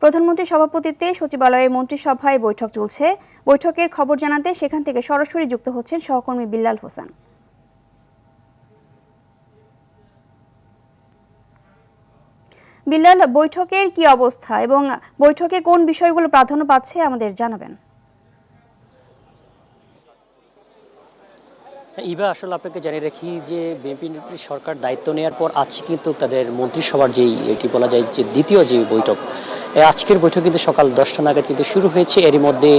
প্রধানমন্ত্রীর সভাপতিত্বে সচিবালয়ে মন্ত্রিসভায় বৈঠক চলছে। বৈঠকের খবর জানাতে সেখান থেকে সরাসরি যুক্ত হচ্ছেন সহকর্মী বিল্লাল হোসেন। বিল্লাল, বৈঠকের কি অবস্থা এবং বৈঠকে কোন বিষয়গুলো প্রাধান্য পাচ্ছে আমাদের জানাবেন। ইভা, আসলে আপনাকে জানিয়ে রাখি যে বিএনপি সরকার দায়িত্ব নেওয়ার পর আজকে কিন্তু তাদের মন্ত্রিসভার যেই এটি বলা যায় যে দ্বিতীয় যে বৈঠক, আজকের বৈঠক কিন্তু সকাল 10টা নাগাদ কিন্তু শুরু হয়েছে। এরই মধ্যে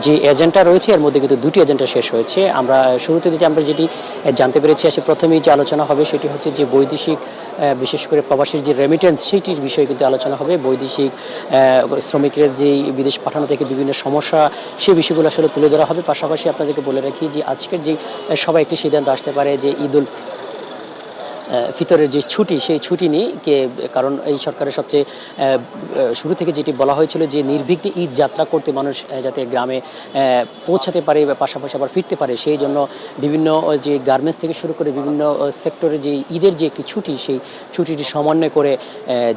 যে এজেন্ডা রয়েছে এর মধ্যে কিন্তু দুটি এজেন্ডা শেষ হয়েছে। আমরা শুরুতে যে আমরা যেটি জানতে পেরেছি, আসলে প্রথমেই যে আলোচনা হবে সেটি হচ্ছে যে বৈদেশিক বিশেষ করে প্রবাসীর যে রেমিটেন্স সেটির বিষয়ে কিন্তু আলোচনা হবে। বৈদেশিক শ্রমিকদের যেই বিদেশ পাঠানো থেকে বিভিন্ন সমস্যা সেই বিষয়গুলো আসলে তুলে ধরা হবে। পাশাপাশি আপনাদেরকে বলে রাখি যে আজকের যে সবাই একটি সিদ্ধান্ত আসতে পারে যে ঈদুল ফিতরের যে ছুটি সেই ছুটি নিয়ে কারণ এই সরকারের সবচেয়ে শুরু থেকে যেটি বলা হয়েছিল যে নির্বিঘ্নে ঈদ যাত্রা করতে মানুষ যাতে গ্রামে পৌঁছাতে পারে বা পাশাপাশি আবার ফিরতে পারে, সেই জন্য বিভিন্ন যে গার্মেন্টস থেকে শুরু করে বিভিন্ন সেক্টরে যে ঈদের যে একটি ছুটি সেই ছুটিটি সমন্বয় করে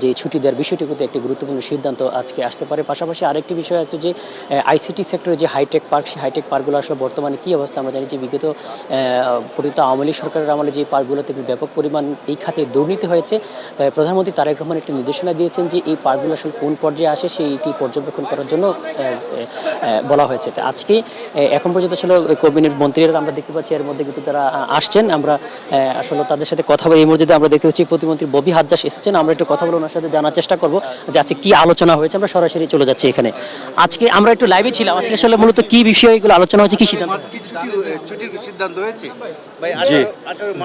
যে ছুটি দেওয়ার বিষয়টি কিন্তু একটি গুরুত্বপূর্ণ সিদ্ধান্ত আজকে আসতে পারে। পাশাপাশি আরেকটি বিষয় আছে যে আইসিটি সেক্টরে যে হাইটেক পার্ক, সেই হাইটেক পার্কগুলো আসলে বর্তমানে কী অবস্থা আমরা জানি যে বিগত পতিত আওয়ামী লীগ সরকারের আমলে যে পার্কগুলোতে ব্যাপক পরিমাণ এই খাতে দুর্নীতি হয়েছে। তাই প্রধানমন্ত্রী তারেক রহমান একটি নির্দেশনা দিয়েছেন যে এই পার্কগুলো আসলে কোন পর্যায়ে আসে সেইটি পর্যবেক্ষণ করার জন্য বলা হয়েছে। তো আজকে এখন পর্যন্ত আসলে ক্যাবিনেট মন্ত্রীরা আমরা দেখতে পাচ্ছি, এর মধ্যে কিন্তু তারা আসছেন। আমরা আসলে তাদের সাথে কথা বলে এই মুহূর্তে আমরা দেখতে পাচ্ছি প্রতিমন্ত্রী ববি হাজ্জাস এসেছেন। আমরা একটু কথা বলে ওনার সাথে জানার চেষ্টা করবো যে আজকে কি আলোচনা হয়েছে। আমরা সরাসরি চলে যাচ্ছি এখানে। আজকে আমরা একটু লাইভে ছিলাম, আজকে আসলে মূলত কি বিষয়গুলো আলোচনা হয়েছে, কি সিদ্ধান্ত হয়েছে? জি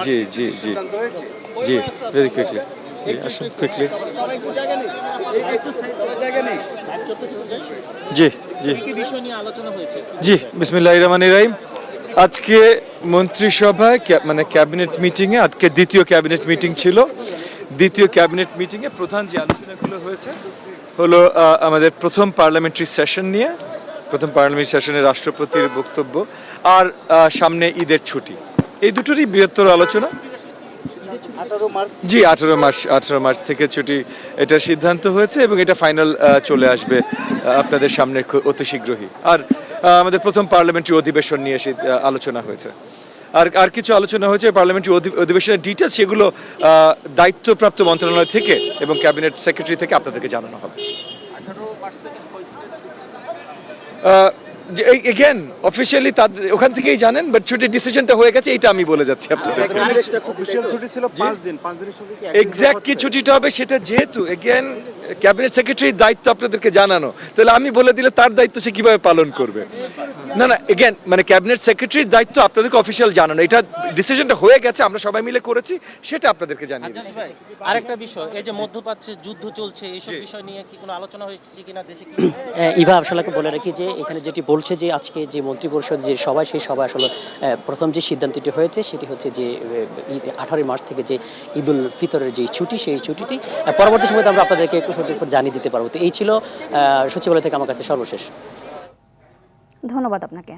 জি জি জি ভেরি কুইকলি কুইকলি জি জি জি বিসমিল্লাহির রহমানির রহিম। আজকে মন্ত্রিসভায় মানে ক্যাবিনেট মিটিংয়ে, আজকে দ্বিতীয় ক্যাবিনেট মিটিং ছিল। দ্বিতীয় ক্যাবিনেট মিটিংয়ে প্রধান যে আলোচনাগুলো হয়েছে হলো আমাদের প্রথম পার্লামেন্টারি সেশন নিয়ে, প্রথম পার্লামেন্টারি সেশনে রাষ্ট্রপতির বক্তব্য আর সামনে ঈদের ছুটি, এই দুটোরই বৃহত্তর আলোচনা। জি 18 মার্চ থেকে ছুটি, এটা সিদ্ধান্ত হয়েছে এবং এটা ফাইনাল চলে আসবে আপনাদের সামনে অতি শীঘ্রই। আর আমাদের প্রথম পার্লামেন্টারি অধিবেশন নিয়ে আলোচনা হয়েছে। আর কিছু আলোচনা হয়েছে পার্লামেন্টারি অধিবেশনের ডিটেলস, সেগুলো দায়িত্বপ্রাপ্ত মন্ত্রণালয় থেকে এবং ক্যাবিনেট সেক্রেটারি থেকে আপনাদেরকে জানানো হবে। এগেন অফিসিয়ালি ওখান থেকেই জানেন, বাট ছুটির ডিসিশনটা হয়ে গেছে, এটা আমি বলে যাচ্ছি আপনাদের। এক্স্যাক্ট কি ছুটিটা হবে সেটা যেহেতু এগেন ক্যাবিনেট সেক্রেটারির দায়িত্ব আপনাদেরকে জানানো, তাহলে আমি বলে দিলে তার দায়িত্ব সে কিভাবে পালন করবে? না এগেন মানে ক্যাবিনেট সেক্রেটারির দায়িত্ব আপনাদেরকে অফিসিয়াল জানানো। এটা ডিসিশনটা হয়ে গেছে, আমরা সবাই মিলে করেছি, সেটা আপনাদেরকে জানিয়ে দিচ্ছি। আরেকটা বিষয়, এই যে মধ্যপ্রাচ্যে যুদ্ধ চলছে, এইসব বিষয় নিয়ে কি কোনো আলোচনা হয়েছে কিনা দেশে? কি ইভা, আসলে বলে রাখি যে এখানে যেটি বলছে যে আজকে যে মন্ত্রিপরিষদ যে সভায়, সেই সভায় আসলে প্রথম যে সিদ্ধান্তটি হয়েছে সেটি হচ্ছে যে 18 মার্চ থেকে যে ঈদুল ফিতরের যে ছুটি, সেই ছুটিটি পরবর্তী সময় আমরা আপনাদেরকে একটু জানিয়ে দিতে পারবো। তো এই ছিল সচিবালয় থেকে আমার কাছে সর্বশেষ। ধন্যবাদ আপনাকে।